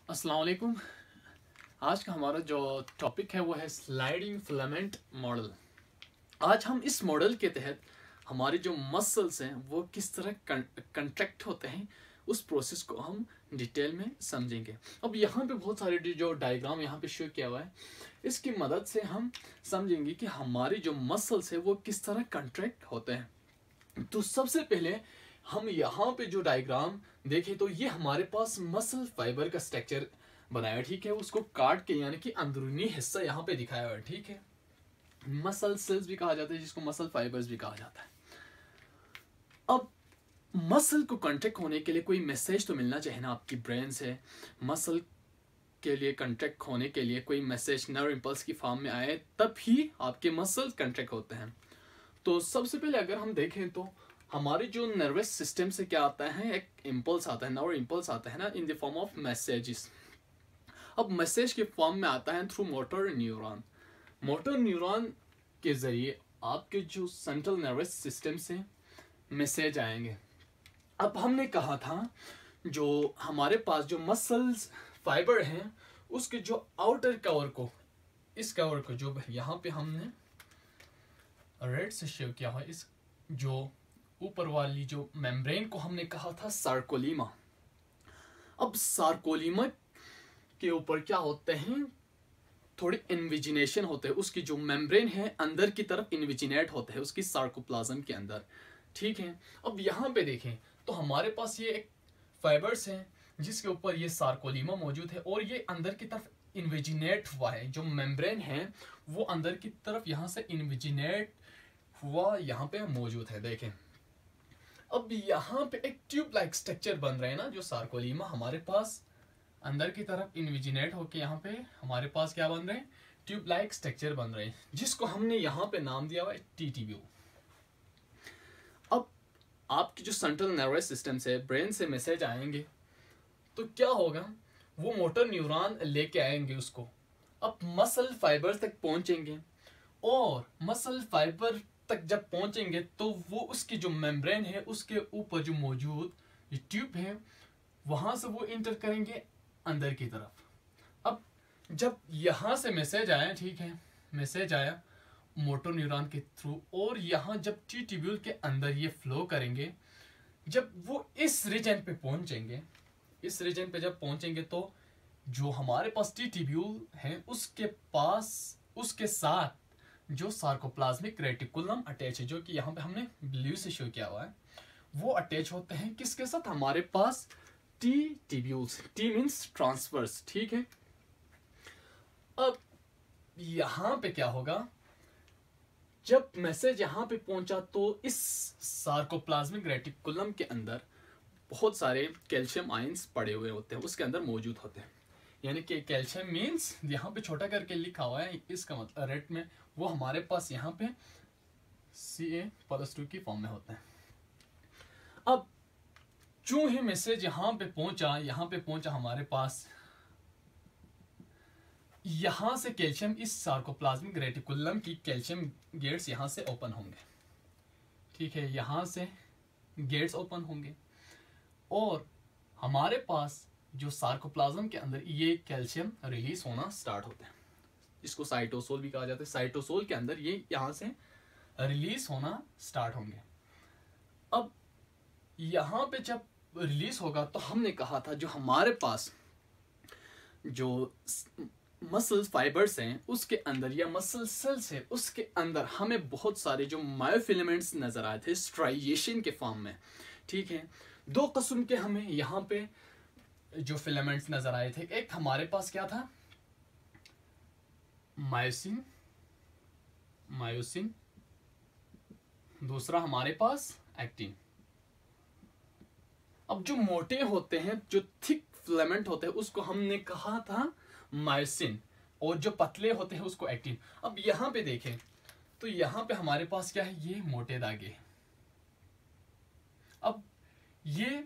अस्सलाम वालेकुम। आज का हमारा जो टॉपिक है वो है स्लाइडिंग फिलामेंट मॉडल। आज हम इस मॉडल के तहत हमारे जो मसल्स हैं वो किस तरह कंट्रैक्ट होते हैं उस प्रोसेस को हम डिटेल में समझेंगे। अब यहाँ पे बहुत सारे जो डायग्राम यहाँ पे शो किया हुआ है, इसकी मदद से हम समझेंगे कि हमारे जो मसल्स है वो किस तरह कंट्रैक्ट होते हैं। तो सबसे पहले हम यहाँ पे जो डायग्राम देखें तो ये हमारे पास मसल फाइबर का स्ट्रक्चर बनाया, ठीक है। उसको काट के यानी कि अंदरूनी हिस्सा यहाँ पे दिखाया हुआ है, ठीक है। मसल सेल्स भी कहा जाता है, जिसको मसल फाइबर्स भी कहा जाता है। अब मसल को कॉन्ट्रैक्ट होने के लिए कोई मैसेज तो मिलना चाहिए ना आपकी ब्रेन से। मसल के लिए कॉन्ट्रैक्ट होने के लिए कोई मैसेज नर्व इंपल्स की फॉर्म में आए, तब ही आपके मसल कॉन्ट्रैक्ट होते हैं। तो सबसे पहले अगर हम देखें तो हमारे जो नर्वस सिस्टम से क्या आता है, एक इम्पल्स आता है, नर्व इम्पल्स आता है ना, in the form of messages. अब मैसेज के फॉर्म में आता है through motor neuron. Motor neuron के जरिए आपके जो सेंट्रल नर्वस सिस्टम से मैसेज आएंगे। अब हमने कहा था जो हमारे पास जो मसल्स फाइबर हैं उसके जो आउटर कवर को, इस कवर को जो यहाँ पे हमने रेड से शेव किया हुआ, इस जो ऊपर वाली जो मेम्ब्रेन को हमने कहा था सार्कोलीमा। अब सार्कोलीमा के ऊपर क्या होते हैं, थोड़ी इन्विजिनेशन होते हैं, उसकी जो मेम्ब्रेन है अंदर की तरफ इन्विजिनेट होते हैं उसकी सार्कोप्लाज्म के अंदर, ठीक है। अब यहाँ पे देखें तो हमारे पास ये एक फाइबर्स हैं जिसके ऊपर ये सार्कोलीमा मौजूद है और ये अंदर की तरफ इन्विजिनेट हुआ है। जो मेम्ब्रेन है वो अंदर की तरफ यहाँ से इन्विजिनेट हुआ यहाँ पे मौजूद है, देखें। अब यहाँ पे एक ट्यूब लाइक स्ट्रक्चर बन रहे हैं ना, जो सार्कोलीमा हमारे पास अंदर की तरफ इन्विजिनेट होके यहाँ पे हमारे पास क्या बन रहे हैं, ट्यूब लाइक स्ट्रक्चर बन रहे हैं, जिसको हमने यहाँ पे नाम दिया हुआ है टीटीब्यू। अब आपकी जो सेंट्रल नर्वस सिस्टम से ब्रेन से मैसेज आएंगे तो क्या होगा, वो मोटर न्यूरॉन लेके आएंगे उसको। अब मसल फाइबर तक पहुंचेंगे और मसल फाइबर तक जब पहुंचेंगे तो वो उसकी जो मेम्ब्रेन है उसके ऊपर जो मौजूद ये ट्यूब है वहां से वो इंटर करेंगे अंदर की तरफ। अब जब यहां से मैसेज आया, ठीक है, मैसेज आया मोटर न्यूरॉन के थ्रू और यहाँ जब टी ट्यूब्यूल के अंदर ये फ्लो करेंगे, जब वो इस रीजन पे पहुंचेंगे, इस रीजन पे जब पहुंचेंगे तो जो हमारे पास टी ट्यूब्यूल है उसके पास उसके साथ जो सार्कोप्लाज्मिक रेटिकुलम अटैच है, जो कि यहाँ पे हमने ब्लू से शो किया हुआ है, वो अटैच होते हैं किसके साथ, हमारे पास T tubules. T means transverse, ठीक है। अब यहाँ पे क्या होगा, जब मैसेज यहाँ पे पहुंचा तो इस सार्कोप्लाज्मिक रेटिकुलम के अंदर बहुत सारे कैल्शियम आयंस पड़े हुए होते हैं, उसके अंदर मौजूद होते हैं। यानी कि कैल्शियम मीन्स यहाँ पे छोटा करके लिखा हुआ है, इसका मतलब रेड में वो हमारे पास यहाँ पे Ca+2 की फॉर्म में होते हैं। अब चूं ही मैसेज यहाँ पे पहुंचा हमारे पास, यहाँ से कैल्शियम इस सार्कोप्लाज्मिक रेटिकुलम की कैल्शियम गेट्स यहाँ से ओपन होंगे, ठीक है, यहाँ से गेट्स ओपन होंगे और हमारे पास जो सार्कोप्लाज्म के अंदर ये कैल्शियम रिलीज होना स्टार्ट होता है, इसको साइटोसोल भी कहा जाता है। साइटोसोल के अंदर ये यहाँ से रिलीज होना स्टार्ट होंगे। अब यहाँ पे जब रिलीज होगा तो हमने कहा था जो हमारे पास जो मसल फाइबर्स हैं उसके अंदर या मसल सेल्स है उसके अंदर हमें बहुत सारे जो मायोफिलामेंट्स नजर आए थे स्ट्राइएशन के फॉर्म में, ठीक है। दो किस्म के हमें यहाँ पे जो फिलामेंट्स नजर आए थे, एक हमारे पास क्या था, मायोसिन, दूसरा हमारे पास एक्टिन। अब जो मोटे होते हैं, जो थिक फिलामेंट होते हैं उसको हमने कहा था मायोसिन और जो पतले होते हैं उसको एक्टिन। अब यहाँ पे देखें तो यहाँ पे हमारे पास क्या है, ये मोटे धागे। अब ये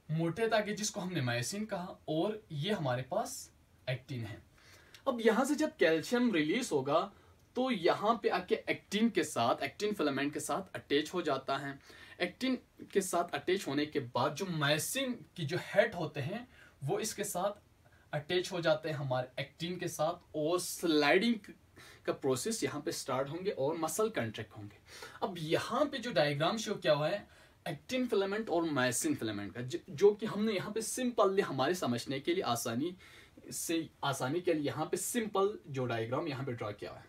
मोटे धागे जिसको हमने मायोसिन कहा और ये हमारे पास एक्टिन है। अब यहाँ से जब कैल्शियम रिलीज होगा तो यहाँ पे आके एक्टिन के साथ, एक्टिन फिलामेंट के साथ अटैच हो जाता है। एक्टिन के साथ अटैच होने के बाद जो मायोसिन की जो हेड होते हैं वो इसके साथ अटैच हो जाते हैं हमारे एक्टिन के साथ, और स्लाइडिंग का प्रोसेस यहाँ पे स्टार्ट होंगे और मसल कंट्रैक्ट होंगे। अब यहाँ पे जो डायग्राम शो किया हुआ है एक्टिन फिलामेंट और मायोसिन फिलामेंट का, जो कि हमने यहाँ पे सिंपल हमारे समझने के लिए आसानी के लिए यहाँ पे सिंपल जो डायग्राम यहाँ पे ड्रा किया हुआ है।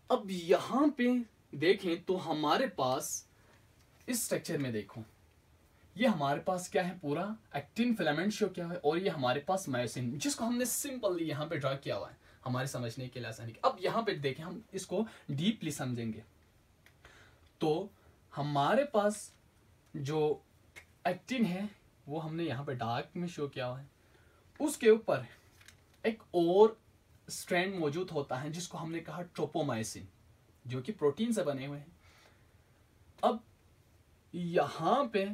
अब यहाँ पे देखें तो हमारे पास इस स्ट्रक्चर में देखो, ये हमारे पास क्या है, पूरा एक्टिन फिलामेंट शो किया हुआ है, और ये हमारे पास मायोसिन, जिसको हमने सिंपल यहाँ पे ड्रा किया हुआ है हमारे समझने के लिए आसानी। अब यहाँ पे देखें, हम इसको डीपली समझेंगे तो हमारे पास जो एक्टिन है वो हमने यहाँ पे डार्क में शो किया हुआ है, उसके ऊपर एक और स्ट्रैंड मौजूद होता है जिसको हमने कहा ट्रोपोमाइसिन, जो कि प्रोटीन से बने हुए हैं। अब यहाँ पे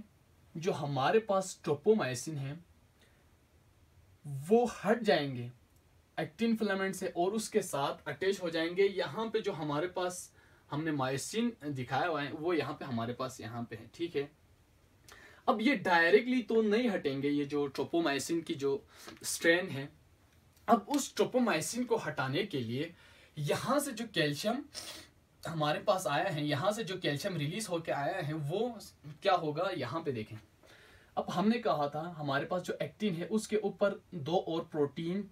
जो हमारे पास ट्रोपोमाइसिन है वो हट जाएंगे एक्टिन फिलामेंट से और उसके साथ अटैच हो जाएंगे। यहाँ पे जो हमारे पास हमने मायोसिन दिखाया हुआ है वो यहाँ पे हमारे पास यहाँ पे है, ठीक है। अब ये डायरेक्टली तो नहीं हटेंगे, ये जो ट्रोपोमाइसिन की जो स्ट्रैंड है। अब उस ट्रोपोमाइसिन को हटाने के लिए यहाँ से जो कैल्शियम हमारे पास आया है, यहाँ से जो कैल्शियम रिलीज होकर आया है वो क्या होगा, यहाँ पे देखें। अब हमने कहा था हमारे पास जो एक्टिन है उसके ऊपर दो और प्रोटीन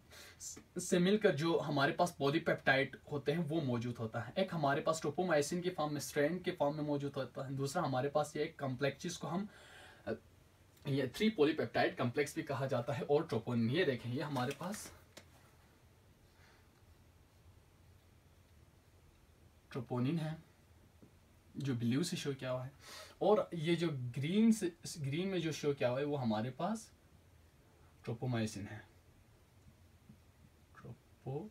से मिलकर जो हमारे पास पॉलीपेप्टाइड होते हैं वो मौजूद होता है। एक हमारे पास ट्रोपोमाइसिन के फॉर्म में, स्ट्रैंड के फॉर्म में मौजूद होता है, दूसरा हमारे पास ये एक कॉम्प्लेक्स जिसको हम ये 3 पॉलीपेप्टाइड कॉम्प्लेक्स भी कहा जाता है, और ट्रोपोनिन। ये देखें, ये हमारे पास ट्रोपोनिन है जो ब्लू से शो किया हुआ है, और ये जो ग्रीन में जो शो किया हुआ है वो हमारे पास ट्रोपोमाइसिन है, ट्रोपोमाइसिन।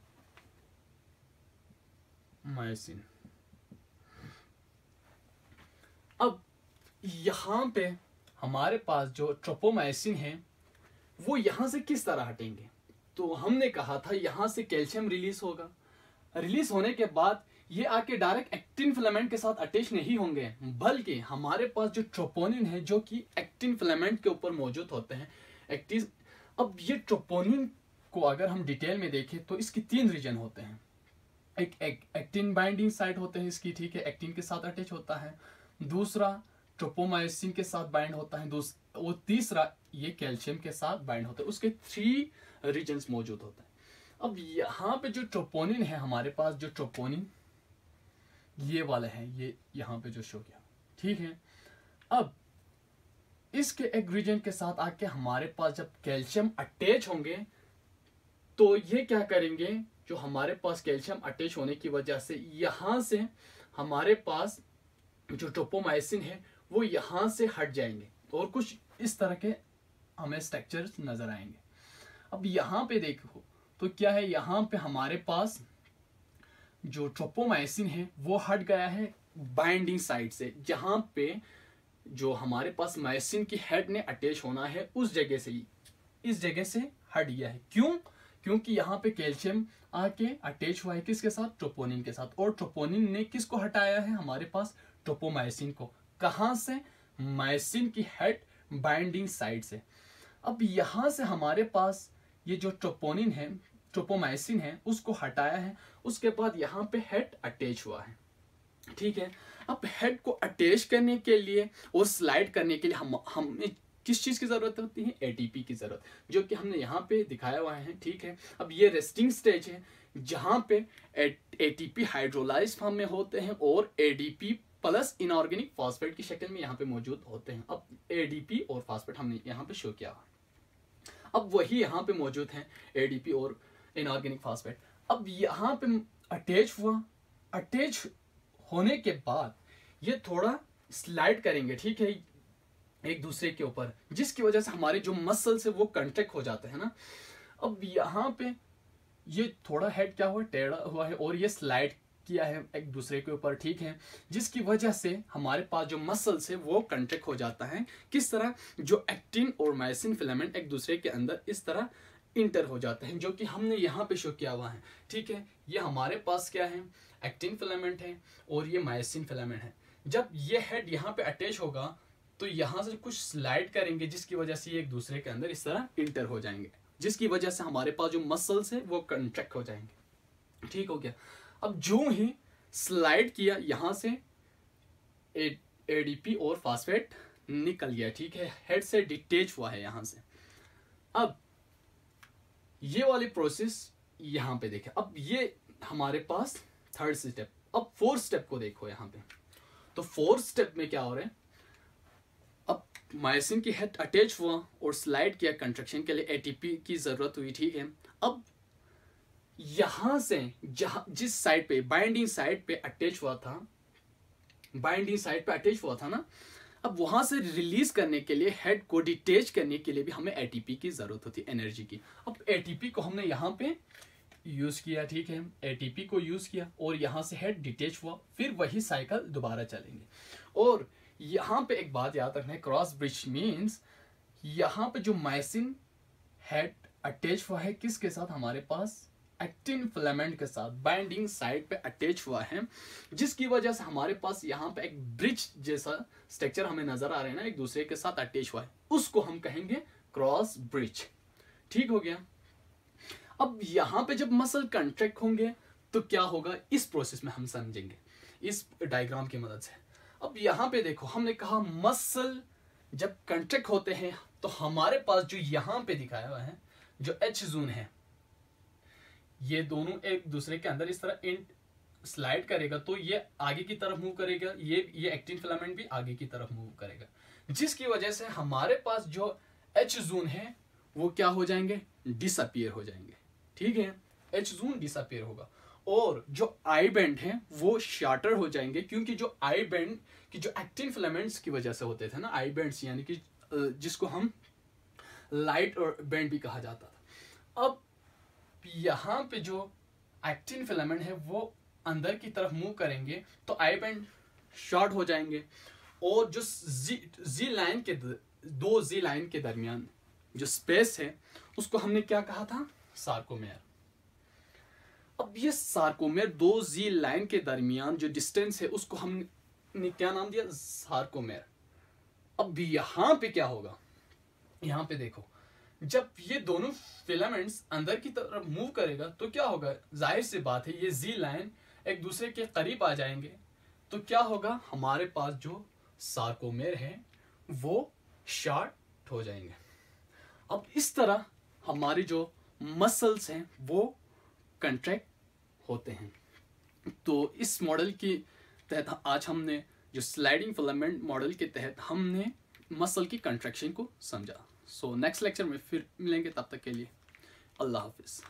अब यहाँ पे हमारे पास जो ट्रोपोमाइसिन है वो यहाँ से किस तरह हटेंगे, तो हमने कहा था यहाँ से कैल्शियम रिलीज होगा, रिलीज होने के बाद ये आके डायरेक्ट एक्टिन फिलामेंट के साथ अटैच नहीं होंगे, बल्कि हमारे पास जो ट्रोपोनिन है जो कि एक्टिन फिलामेंट के ऊपर मौजूद होते हैं एक्टिन। अब ये ट्रोपोनिन को अगर हम डिटेल में देखें तो इसके 3 रीजन होते हैं। एक एक्टिन बाइंडिंग साइट होते हैं इसकी, ठीक है, एक्टिन के साथ अटैच होता है, दूसरा ट्रोपोमाइसिन के साथ बाइंड होता है, और तीसरा ये कैल्शियम के साथ बाइंड होता है। उसके 3 रीजन्स मौजूद होते हैं। अब यहाँ पे जो ट्रोपोनिन है हमारे पास, जो ट्रोपोनिन ये वाला है, ये यहाँ पे जो शो किया, ठीक है। अब इसके एक रीजन के साथ आके हमारे पास जब कैल्शियम अटैच होंगे तो ये क्या करेंगे, जो हमारे पास कैल्शियम अटैच होने की वजह से यहाँ से हमारे पास जो ट्रोपोमाइसिन है वो यहाँ से हट जाएंगे, और कुछ इस तरह के हमें स्ट्रक्चर्स नजर आएंगे। अब यहाँ पे देखो तो क्या है, यहाँ पे हमारे पास जो ट्रोपोमाइसिन है वो हट गया है बाइंडिंग साइड से, जहां पे जो हमारे पास मायोसिन की हेड ने अटैच होना है उस जगह से ही इस जगह से हट गया है। क्यों? क्योंकि यहाँ पे कैल्शियम आके अटैच हुआ है किसके साथ, ट्रोपोनिन के साथ, और ट्रोपोनिन ने किसको हटाया है, हमारे पास ट्रोपोमाइसिन को। कहां से? मायोसिन की हेड बाइंडिंग साइड से। अब यहाँ से हमारे पास ये जो ट्रोपोनिन है, ट्रोपोमाइसिन है, उसको हटाया है, उसके बाद यहाँ पे हेड अटैच हुआ है, ठीक है। अब हेड को अटैच करने के लिए और स्लाइड करने के लिए हमें किस चीज की जरूरत होती है, एटीपी की जरूरत, जो कि हमने यहाँ पे दिखाया हुआ है, ठीक है। अब ये रेस्टिंग स्टेज है जहाँ पे एटीपी हाइड्रोलाइज फॉर्म में होते हैं और एडीपी प्लस इनऑर्गेनिक फॉस्फेट की शक्ल में यहाँ पे मौजूद होते हैं। अब एडीपी और फॉस्फेट हमने यहाँ पे शो किया, अब वही यहाँ पे मौजूद है एडीपी और इनऑर्गेनिक फॉस्फेट। अब यहाँ पे अटैच हुआ, अटैच होने के बाद ये थोड़ा स्लाइड करेंगे, ठीक है, एक दूसरे के ऊपर, जिसकी वजह से हमारे जो मसल से वो कंट्रैक्ट हो जाते हैं ना। अब यहाँ पे ये थोड़ा हेड क्या हुआ, टेढ़ा हुआ है और ये स्लाइड किया है एक दूसरे के ऊपर, ठीक है, जिसकी वजह से हमारे पास जो मसल्स है वो कंट्रैक्ट हो जाता है। किस तरह? जो एक्टिन और मायोसिन फिलामेंट एक दूसरे के अंदर इस तरह इंटर हो जाते हैं, जो कि हमने यहाँ पे शो किया हुआ है, ठीक है। ये हमारे पास क्या है, एक्टिन फिलामेंट है और ये मायोसिन फिलामेंट है। जब ये हेड यहाँ पे अटैच होगा तो यहाँ से कुछ स्लाइड करेंगे जिसकी वजह से ये एक दूसरे के अंदर इस तरह इंटर हो जाएंगे, जिसकी वजह से हमारे पास जो मसल्स है वो कंट्रैक्ट हो जाएंगे। ठीक हो गया। अब जो ही स्लाइड किया यहाँ से एडीपी और फास्फेट निकल गया, ठीक है, हेड से डिटेच हुआ है यहाँ से। अब ये वाली प्रोसेस यहाँ पे देखें। अब ये हमारे पास थर्ड स्टेप। अब फोर्थ स्टेप को देखो यहाँ पे। तो फोर्थ स्टेप में क्या हो रहा है, अब मायोसिन की हेड अटैच हुआ और स्लाइड किया, कंट्रैक्शन के लिए एटीपी की जरूरत हुई, ठीक है। अब यहां से जहां जिस साइड पे बाइंडिंग साइड पे अटैच हुआ था, बाइंडिंग साइड पे अटैच हुआ था ना, अब वहां से रिलीज करने के लिए, हेड को डिटेच करने के लिए भी हमें एटीपी की जरूरत होती है, एनर्जी की। अब एटीपी को हमने यहाँ पे यूज किया, ठीक है, एटीपी को यूज किया और यहाँ से हेड डिटेच हुआ, फिर वही साइकिल दोबारा चलेंगे। और यहाँ पे एक बात याद रखना है, क्रॉस ब्रिज मीन्स यहाँ पे जो मायोसिन हेड अटैच हुआ है किसके साथ, हमारे पास एक्टिन फिलामेंट के साथ बाइंडिंग साइड पे अटैच हुआ है, जिसकी वजह से हमारे पास यहाँ पे एक ब्रिज जैसा स्ट्रक्चर हमें नजर आ रहा है ना, एक दूसरे के साथ अटैच हुआ है, उसको हम कहेंगे क्रॉस ब्रिज। ठीक हो गया। अब यहाँ पे जब मसल कंट्रैक्ट होंगे तो क्या होगा, इस प्रोसेस में हम समझेंगे इस डायग्राम की मदद से। अब यहाँ पे देखो, हमने कहा मसल जब कंट्रैक्ट होते हैं तो हमारे पास जो यहाँ पे दिखाया हुआ है जो एच जोन है, ये दोनों एक दूसरे के अंदर इस तरह इन स्लाइड करेगा तो ये आगे की तरफ मूव करेगा, ये एक्टिन फिलामेंट भी आगे की तरफ मूव करेगा, जिसकी वजह से हमारे पास जो एच जोन है वो क्या हो जाएंगे, डिसअपियर हो जाएंगे। ठीक है, एच जोन डिसअपियर होगा और जो आई बैंड है वो शार्टर हो जाएंगे, क्योंकि जो आई बैंड की जो एक्टिन फिलामेंट्स की वजह से होते थे ना आई बैंड्स, यानी कि जिसको हम लाइट और बैंड भी कहा जाता था। अब यहाँ पे जो एक्टिन फिलामेंट है वो अंदर की तरफ मूव करेंगे तो आई बैंड शॉर्ट हो जाएंगे और जो जी लाइन के दो जी लाइन के दरमियान जो स्पेस है उसको हमने क्या कहा था, सार्कोमेयर। अब ये सार्कोमेयर दो जी लाइन के दरमियान जो डिस्टेंस है उसको हमने क्या नाम दिया, सार्कोमेयर। अब यहाँ पे क्या होगा, यहाँ पे देखो, जब ये दोनों फिलामेंट्स अंदर की तरफ मूव करेगा तो क्या होगा, जाहिर सी बात है ये जी लाइन एक दूसरे के करीब आ जाएंगे तो क्या होगा, हमारे पास जो सार्कोमेयर है वो शॉर्ट हो जाएंगे। अब इस तरह हमारी जो मसल्स हैं वो कंट्रैक्ट होते हैं। तो इस मॉडल के तहत आज हमने जो स्लाइडिंग फिलामेंट मॉडल के तहत हमने मसल की कंट्रैक्शन को समझा। सो नेक्स्ट लेक्चर में फिर मिलेंगे, तब तक के लिए अल्लाह हाफिज़।